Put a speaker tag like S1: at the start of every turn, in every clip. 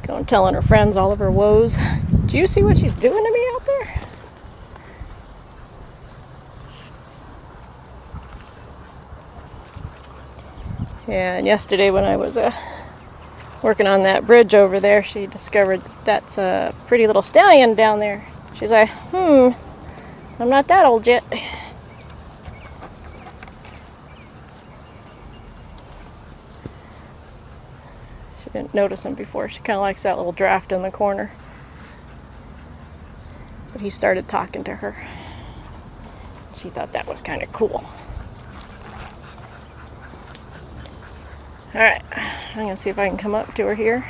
S1: Going telling her friends all of her woes. Do you see what she's doing to me out there? Yeah, and yesterday when I was working on that bridge over there, she discovered that's a pretty little stallion down there. She's like, I'm not that old yet. She didn't notice him before. She kind of likes that little draft in the corner. But he started talking to her. She thought that was kind of cool. Alright, I'm going to see if I can come up to her here.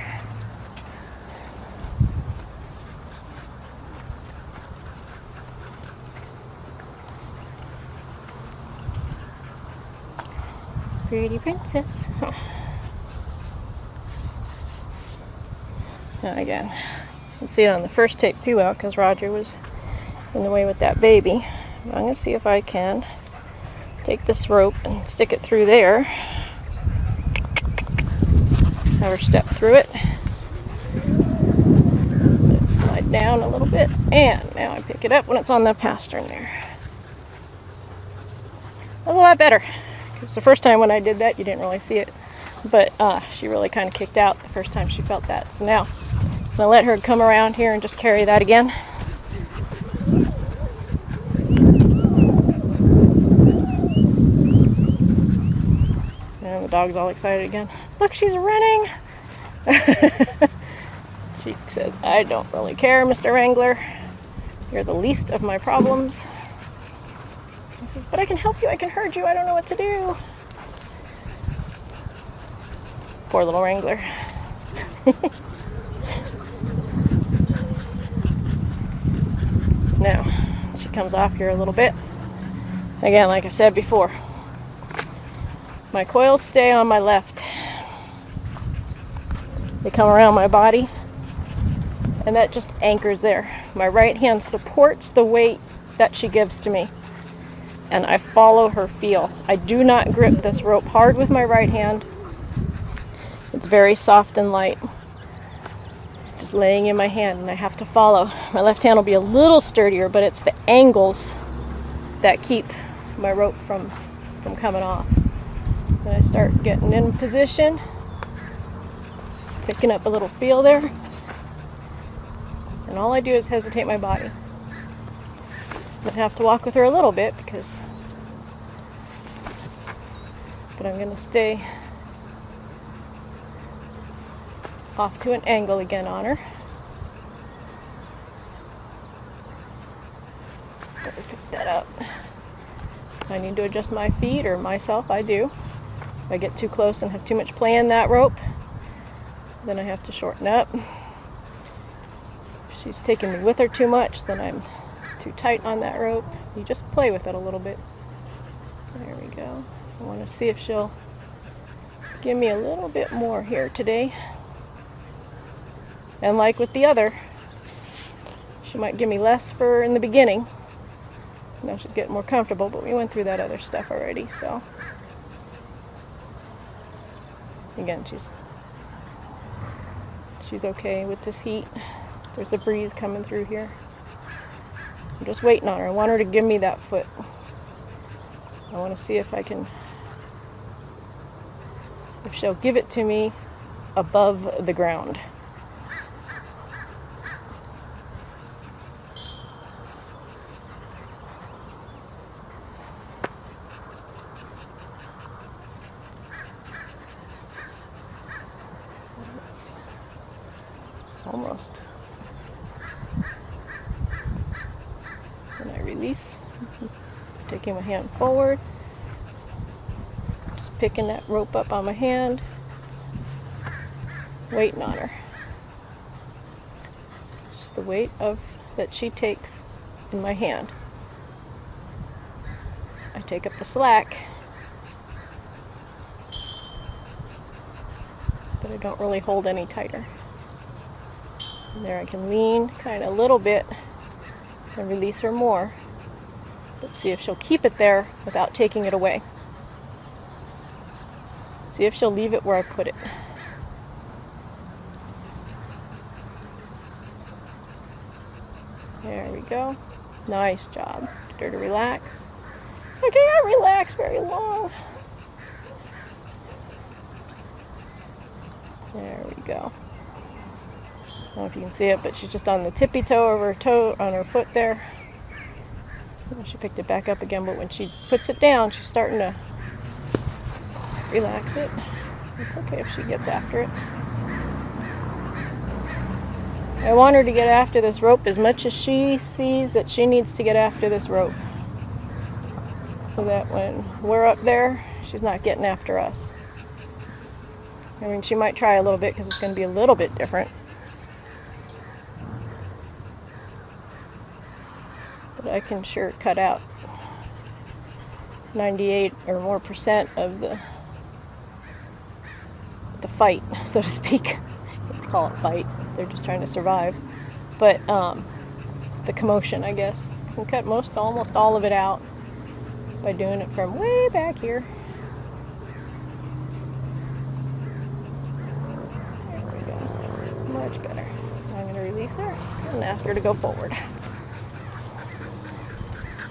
S1: Pretty princess. Now again, you can see it on the first take too well because Roger was in the way with that baby. But I'm going to see if I can take this rope and stick it through there. Have her step through it. Let it slide down a little bit. And now I pick it up when it's on the pastern there. That was a lot better. Because the first time when I did that, you didn't really see it. But she really kind of kicked out the first time she felt that. So now I'm going to let her come around here and just carry that again. And the dog's all excited again. Look, she's running. She says, I don't really care, Mr. Wrangler. You're the least of my problems. He says, but I can help you, I can herd you, I don't know what to do. Poor little Wrangler. Now, she comes off here a little bit. Again, like I said before, my coils stay on my left. They come around my body, and that just anchors there. My right hand supports the weight that she gives to me, and I follow her feel. I do not grip this rope hard with my right hand. It's very soft and light, just laying in my hand, and I have to follow. My left hand will be a little sturdier, but it's the angles that keep my rope from coming off. Then I start getting in position, picking up a little feel there, and all I do is hesitate my body. I have to walk with her a little bit but I'm going to stay off to an angle again on her. Let me pick that up. I need to adjust my feet, or myself, I do. If I get too close and have too much play in that rope, then I have to shorten up. If she's taking me with her too much, then I'm too tight on that rope. You just play with it a little bit. There we go. I want to see if she'll give me a little bit more here today. And like with the other, she might give me less for in the beginning. Now she's getting more comfortable, but we went through that other stuff already, so. Again, she's okay with this heat. There's a breeze coming through here. I'm just waiting on her. I want her to give me that foot. I want to see if she'll give it to me above the ground. Almost. And I release, taking my hand forward, just picking that rope up on my hand, waiting on her. Just the weight that she takes in my hand. I take up the slack, but I don't really hold any tighter. And there I can lean kind of a little bit and release her more. Let's see if she'll keep it there without taking it away. See if she'll leave it where I put it. There we go. Nice job. Get her to relax. I can't relax very long. There we go. I don't know if you can see it, but she's just on the tippy toe of her toe on her foot there. She picked it back up again, but when she puts it down, she's starting to relax it. It's okay if she gets after it. I want her to get after this rope as much as she sees that she needs to get after this rope. So that when we're up there, she's not getting after us. I mean, she might try a little bit because it's going to be a little bit different. But I can sure cut out 98 or more % of the fight, so to speak. You could call it fight. They're just trying to survive. But the commotion, I guess. You can cut almost all of it out by doing it from way back here. There we go. Much better. I'm going to release her and ask her to go forward.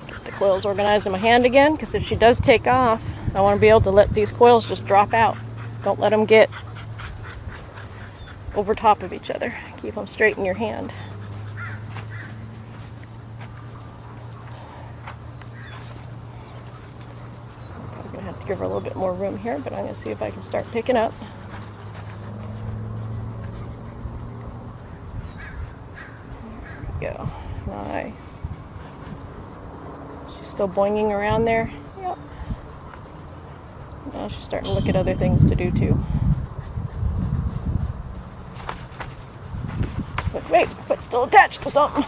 S1: Get the coils organized in my hand again, because if she does take off, I want to be able to let these coils just drop out. Don't let them get over top of each other. Keep them straight in your hand. I'm going to have to give her a little bit more room here, but I'm going to see if I can start picking up. There we go. Nice. She's still boinging around there. Yep. Now she's starting to look at other things to do too. But wait, foot's still attached to something.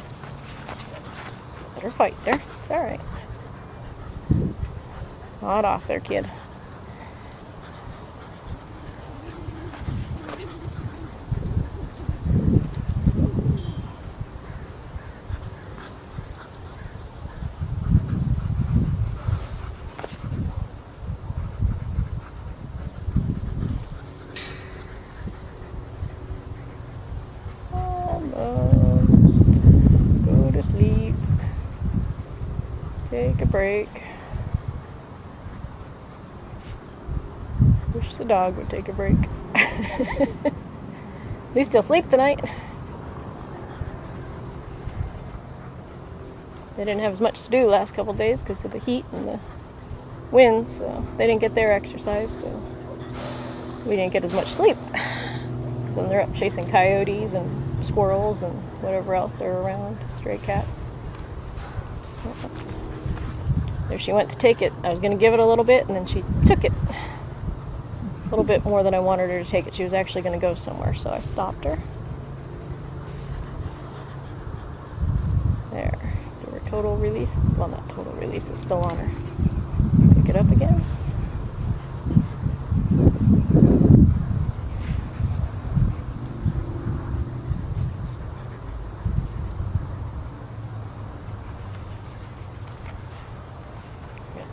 S1: Let her fight there. It's alright. Not off there, kid. Go to sleep. Take a break. Wish the dog would take a break. At least he'll sleep tonight. They didn't have as much to do the last couple days because of the heat and the winds, so they didn't get their exercise, so we didn't get as much sleep. So they're up chasing coyotes and squirrels and whatever else are around, stray cats. There she went to take it. I was going to give it a little bit, and then she took it. A little bit more than I wanted her to take it. She was actually going to go somewhere, so I stopped her. There. Give her total release. Well, not total release. It's still on her. Pick it up again.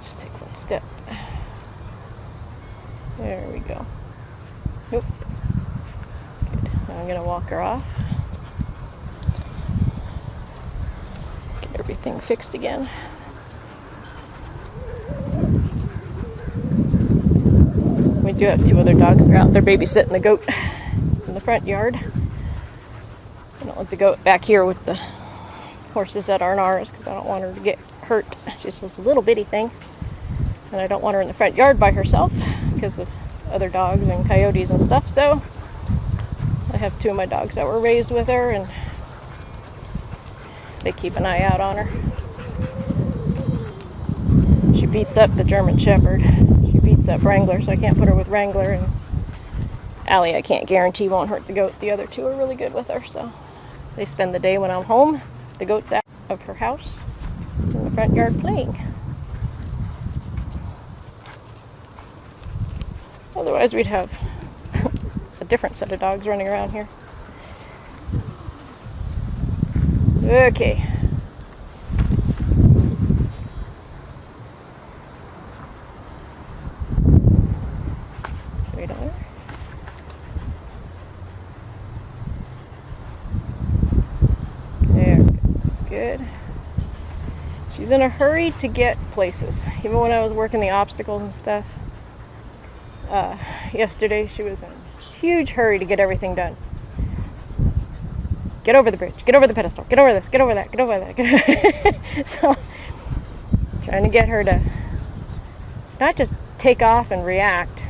S1: Just take one step. There we go. Nope. Good. Now I'm going to walk her off. Get everything fixed again. We do have 2 other dogs. They're out there babysitting the goat in the front yard. I don't let the goat back here with the horses that aren't ours because I don't want her to get hurt. She's just a little bitty thing. And I don't want her in the front yard by herself because of other dogs and coyotes and stuff. So I have 2 of my dogs that were raised with her, and they keep an eye out on her. She beats up the German Shepherd. She beats up Wrangler, so I can't put her with Wrangler. And Allie, I can't guarantee won't hurt the goat. The other 2 are really good with her, so they spend the day when I'm home. The goat's out of her house in the front yard playing. Otherwise, we'd have a different set of dogs running around here. Okay. Wait on her. There, that's good. She's in a hurry to get places. Even when I was working the obstacles and stuff, yesterday she was in a huge hurry to get everything done. Get over the bridge, get over the pedestal, get over this, get over that, get over that. So, trying to get her to not just take off and react,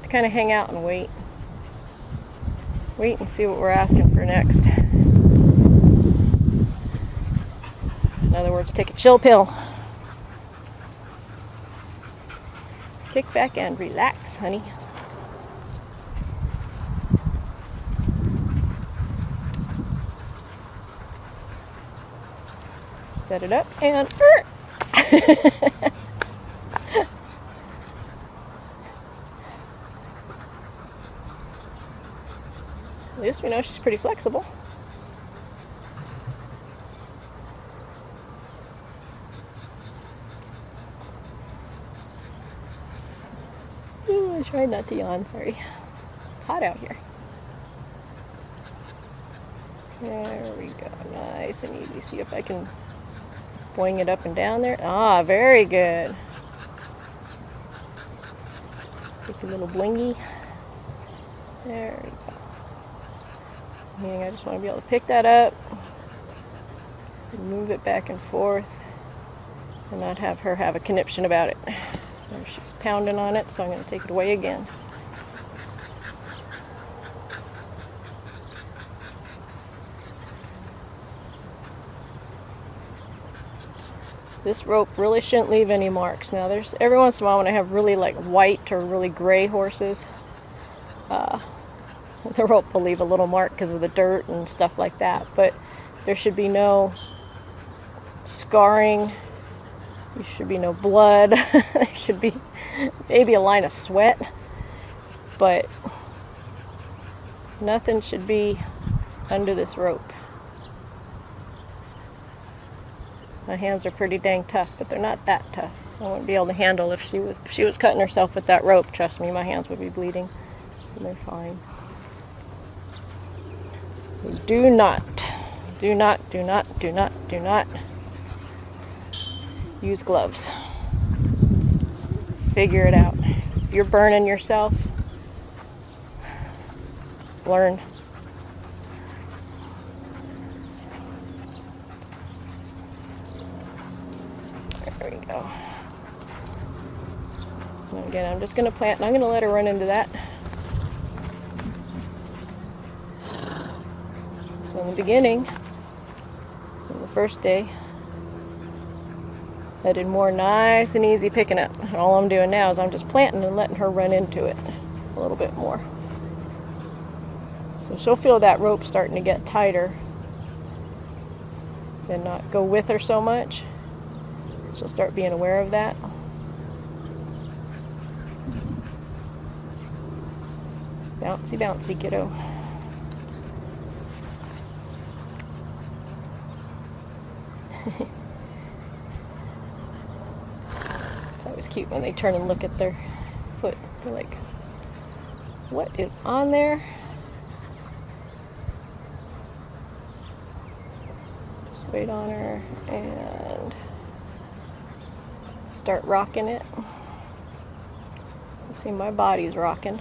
S1: to kind of hang out and wait. Wait and see what we're asking for next. In other words, take a chill pill. Kick back and relax, honey. Set it up and at least we know she's pretty flexible. Ooh, I tried not to yawn, sorry. It's hot out here. There we go, nice and easy. See if I can boing it up and down there. Ah, very good. Take a little blingy. There we go. And I just want to be able to pick that up, and move it back and forth, and not have her have a conniption about it. There, she's pounding on it, so I'm going to take it away again. This rope really shouldn't leave any marks. Now, there's every once in a while when I have really like white or really gray horses, the rope will leave a little mark because of the dirt and stuff like that, but there should be no scarring. There should be no blood. There should be maybe a line of sweat, but nothing should be under this rope. My hands are pretty dang tough, but they're not that tough. I wouldn't be able to handle if she was cutting herself with that rope. Trust me, my hands would be bleeding, and they're fine. So do not use gloves. Figure it out. If you're burning yourself, learn. There we go. And again, I'm just going to plant, and I'm going to let her run into that. So in the beginning, on the first day, I did more nice and easy picking up. And all I'm doing now is I'm just planting and letting her run into it a little bit more. So she'll feel that rope starting to get tighter and not go with her so much. She'll start being aware of that. Bouncy, bouncy, kiddo. It's always cute when they turn and look at their foot. They're like, what is on there? Just wait on her and start rocking it. You see my body's rocking.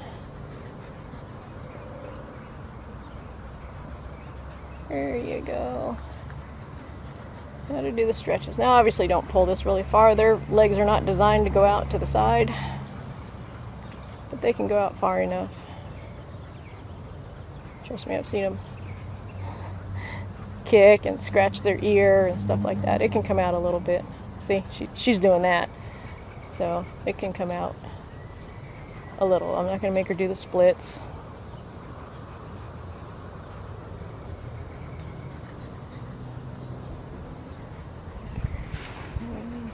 S1: There you go. How to do the stretches. Now obviously don't pull this really far. Their legs are not designed to go out to the side, but they can go out far enough. Trust me, I've seen them kick and scratch their ear and stuff like that. It can come out a little bit. See, she's doing that. So it can come out a little. I'm not going to make her do the splits.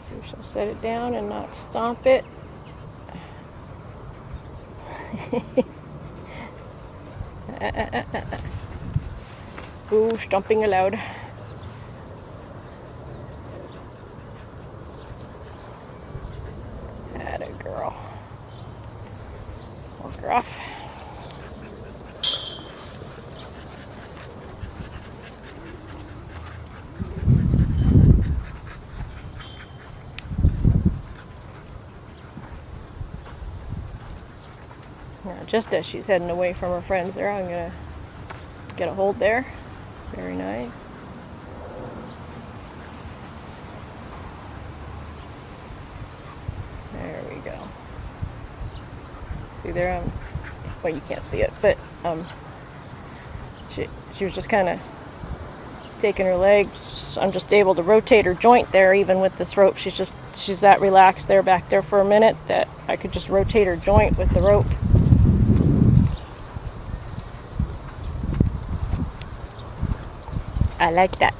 S1: So she'll set it down and not stomp it. Ooh, stomping allowed. Atta girl. Walk her off. Just as she's heading away from her friends there, I'm going to get a hold there. Very nice. There we go. See there, well, you can't see it, but she was just kind of taking her leg. I'm just able to rotate her joint there, even with this rope. She's that relaxed there, back there for a minute, that I could just rotate her joint with the rope. I like that.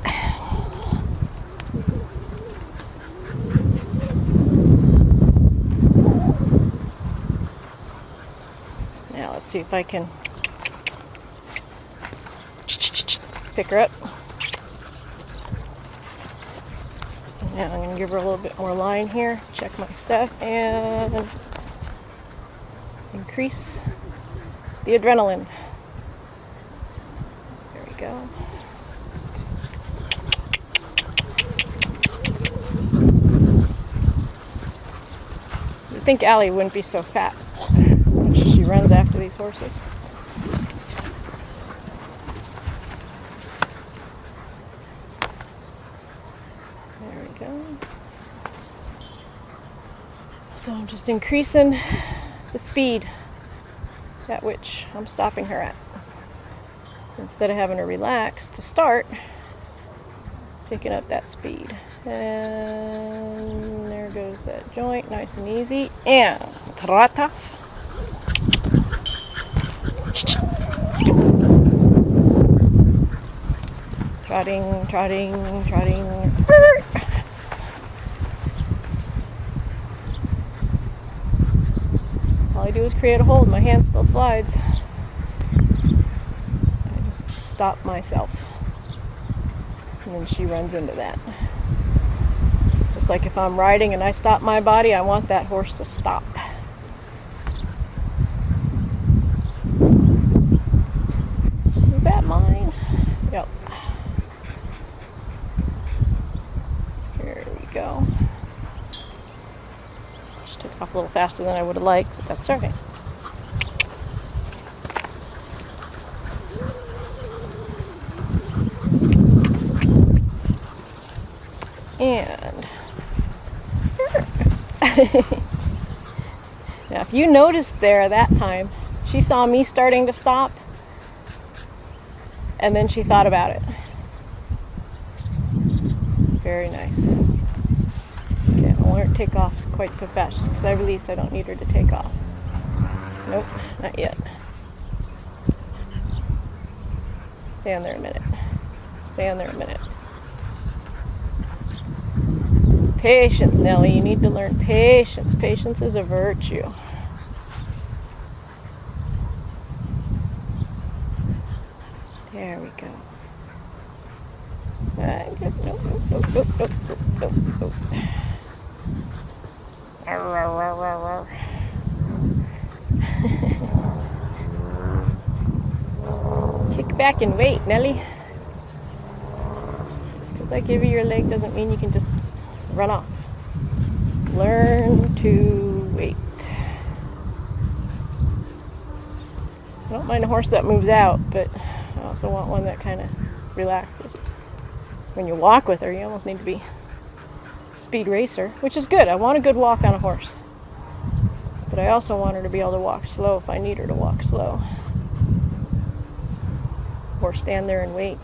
S1: Now let's see if I can pick her up. Now I'm going to give her a little bit more line here, check my stuff, and increase the adrenaline. There we go. You'd think Allie wouldn't be so fat as much as she runs after these horses. There we go. So I'm just increasing the speed at which I'm stopping her at. So instead of having her relax to start, picking up that speed. And there goes that joint, nice and easy. And trot. Trotting, trotting, trotting. All I do is create a hold. My hand still slides. I just stop myself. And then she runs into that. Just like if I'm riding and I stop my body, I want that horse to stop. Is that mine? Yep. Here we go. Just took off a little faster than I would have liked, but that's okay. And now if you noticed there that time, she saw me starting to stop and then she thought about it. Very nice. Okay, I don't want her to take off quite so fast. Just because I release, I don't need her to take off. Nope, not yet. Stay on there a minute. Stay on there a minute. Patience, Nellie. You need to learn patience. Patience is a virtue. There we go. Nope, nope, nope, nope, nope, nope, nope. Kick back and wait, Nellie. Just because I give you your leg doesn't mean you can just run off. Learn to wait. I don't mind a horse that moves out, but I also want one that kind of relaxes. When you walk with her, you almost need to be a speed racer, which is good. I want a good walk on a horse. But I also want her to be able to walk slow if I need her to walk slow. Or stand there and wait.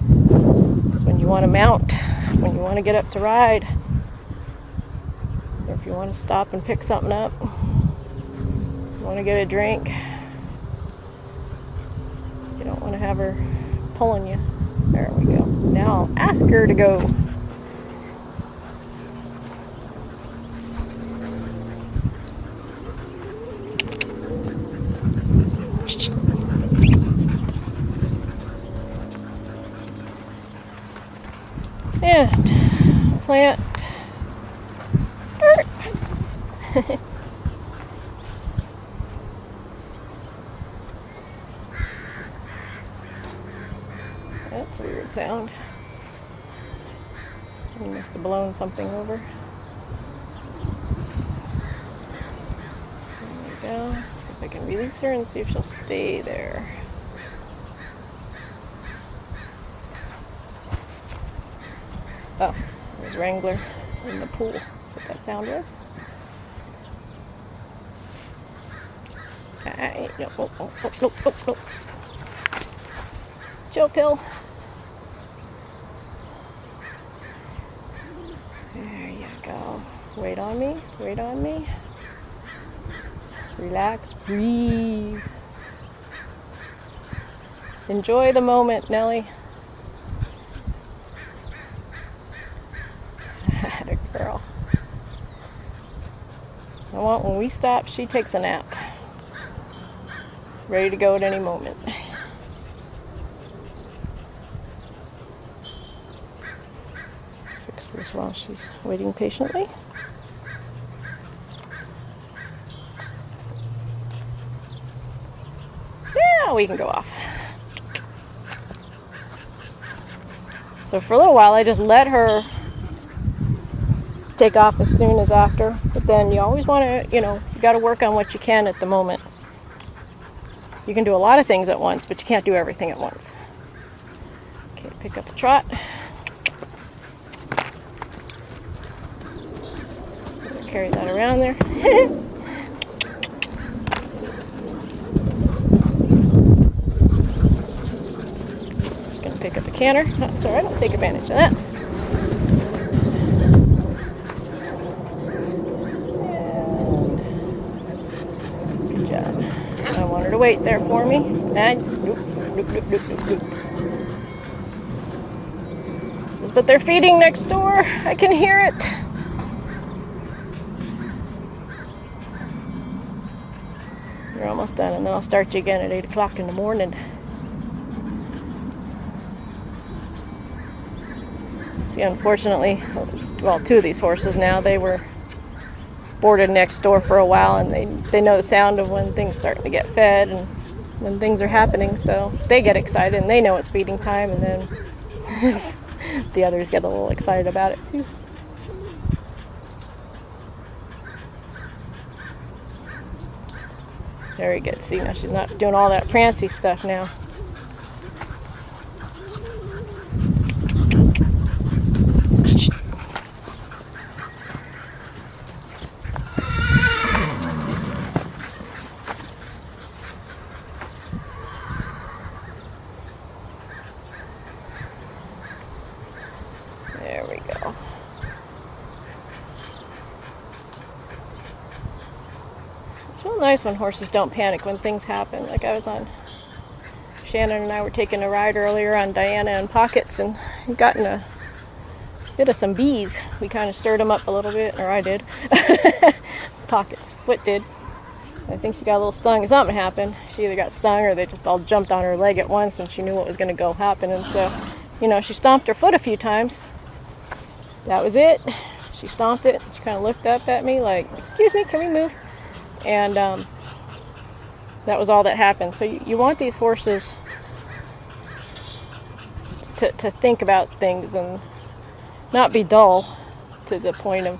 S1: Because when you want to mount, when you want to get up to ride, or if you want to stop and pick something up, you want to get a drink, you don't want to have her pulling you. There we go. Now I'll ask her to go. And plant. That's a weird sound. You must have blown something over. There we go. See if I can release her and see if she'll stay there. Oh, there's Wrangler in the pool. That's what that sound was. No. Chill pill. There you go. Wait on me. Wait on me. Relax. Breathe. Enjoy the moment, Nellie. Atta girl. I want when we stop, she takes a nap. Ready to go at any moment. Fix this while she's waiting patiently. Now we can go off. So for a little while I just let her take off as soon as after, but then you always want to, you got to work on what you can at the moment. You can do a lot of things at once, but you can't do everything at once. Okay, pick up a trot. Carry that around there. Just gonna pick up a canter. That's alright, I'll take advantage of that. And good job. I want her to wait there for me. And nope. Says, but they're feeding next door. I can hear it. You're almost done, and then I'll start you again at 8 o'clock in the morning. See, unfortunately, well, 2 of these horses now, they were boarded next door for a while, and they know the sound of when things start to get fed and when things are happening, so they get excited and they know it's feeding time, and then the others get a little excited about it too. Very good. See, now she's not doing all that prancy stuff now. There we go. It's real nice when horses don't panic when things happen. Like Shannon and I were taking a ride earlier on Diana and Pockets and gotten a bit of some bees. We kind of stirred them up a little bit, or I did. Pockets' foot did. I think she got a little stung. Something happened. She either got stung or they just all jumped on her leg at once and she knew what was going to go happen. And so, she stomped her foot a few times. That was it. She stomped it. She kind of looked up at me like, excuse me, can we move? And that was all that happened. So you want these horses to think about things and not be dull to the point of,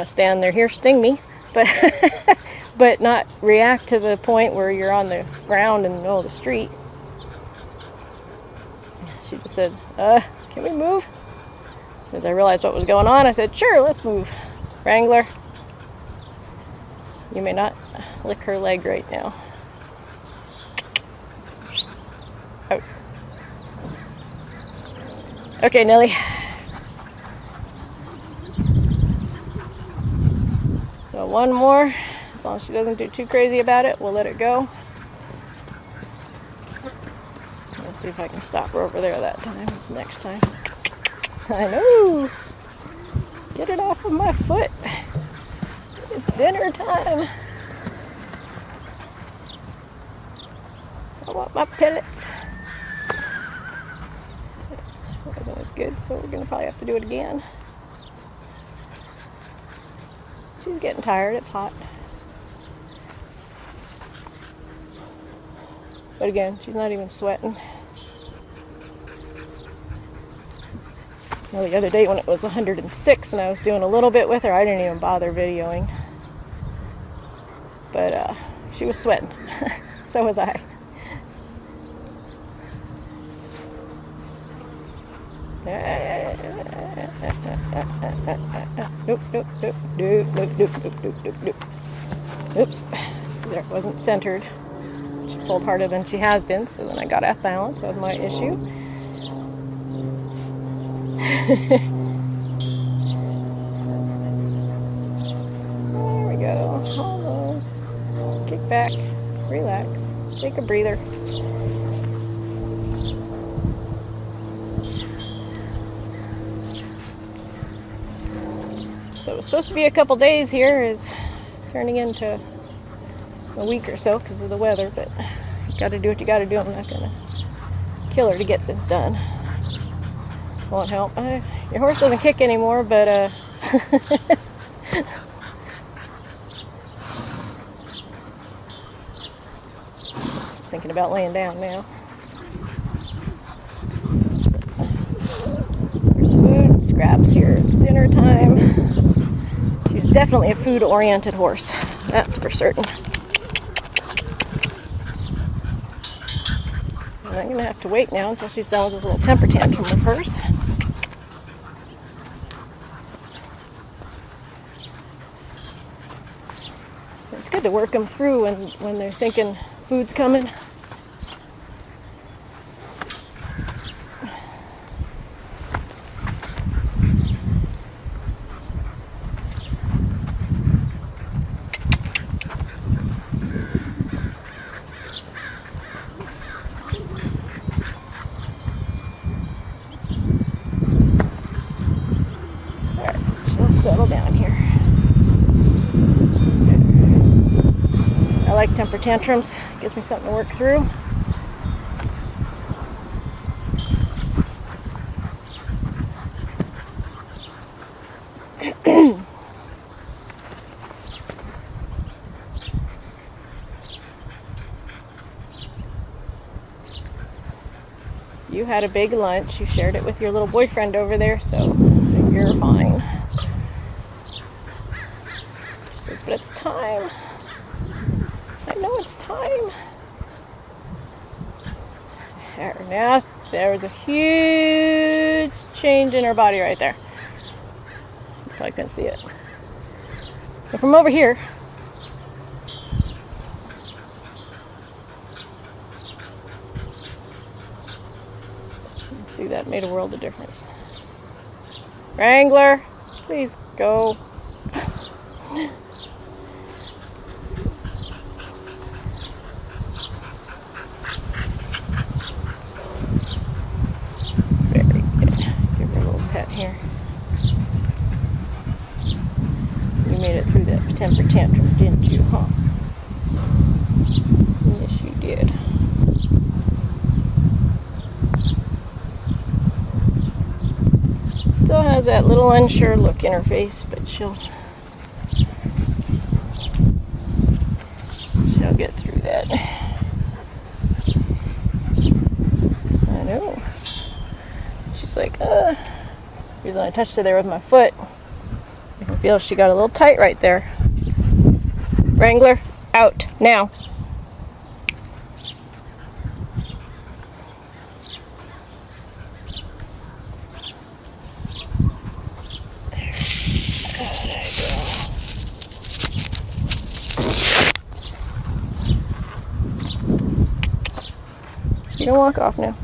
S1: stand there, here, sting me, but but not react to the point where you're on the ground in the middle of the street. She just said, can we move? As soon as I realized what was going on, I said, sure, let's move. Wrangler, you may not lick her leg right now. Out. Okay, Nellie. So one more. As long as she doesn't do too crazy about it, we'll let it go. Let's see if I can stop her over there that time. It's next time. I know. Get it off of my foot. It's dinner time. I want my pellets. That wasn't as good, so we're going to probably have to do it again. She's getting tired. It's hot. But again, she's not even sweating. The other day when it was 106 and I was doing a little bit with her, I didn't even bother videoing. But She was sweating. So was I. Nope, nope, nope, nope, nope, nope, nope, nope, nope, nope. Oops. See, there, it wasn't centered. She pulled harder than she has been, so then I got off balance. That was my issue. There we go. Almost. Kick back. Relax. Take a breather. So it was supposed to be a couple days here, is turning into a week or so because of the weather, but you gotta do what you gotta do. I'm not gonna kill her to get this done. Won't help. Your horse doesn't kick anymore, but just thinking about laying down now. There's food, scraps here. It's dinner time. She's definitely a food-oriented horse, that's for certain. And I'm going to have to wait now until she's done with this little temper tantrum of hers. It's good to work them through when they're thinking food's coming. Settle down here. I like temper tantrums. Gives me something to work through. You had a big lunch. You shared it with your little boyfriend over there, so you're fine. But it's time. I know it's time. There, now there was a huge change in her body right there. You probably couldn't see it. But from over here, see, that made a world of difference. Wrangler, please go. Here. You made it through that temper tantrum, didn't you, huh? Yes, you did. Still has that little unsure look in her face, but she'll get through that. I know. She's like, Reason I touched her there with my foot. I can feel she got a little tight right there. Wrangler, out now. There you go. You can walk off now.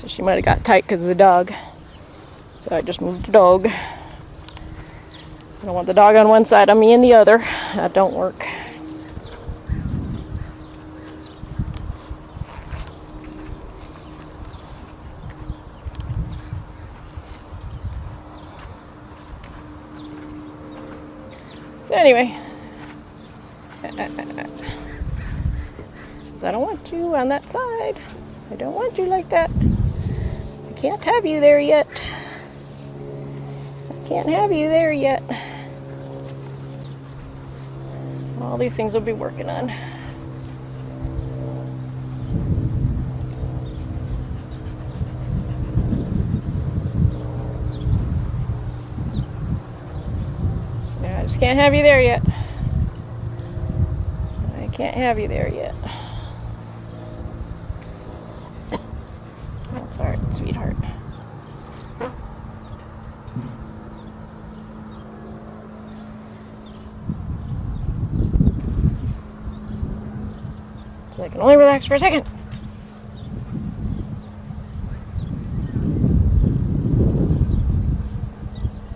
S1: She might have got tight because of the dog. So I just moved the dog. I don't want the dog on one side, on me on the other. That don't work. So anyway. She says, I don't want you on that side. I don't want you like that. I can't have you there yet. I can't have you there yet. All these things we'll be working on. can't have you there yet. I can't have you there yet. That's all right, sweetheart. So I can only relax for a second.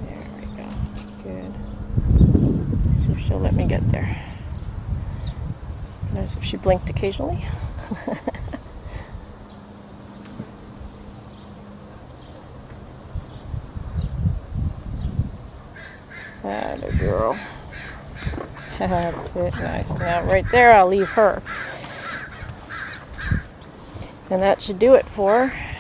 S1: There we go. Good. See if she'll let me get there. Notice if she blinked occasionally. Atta girl. That's it. Nice. Now right there I'll leave her. And that should do it for her.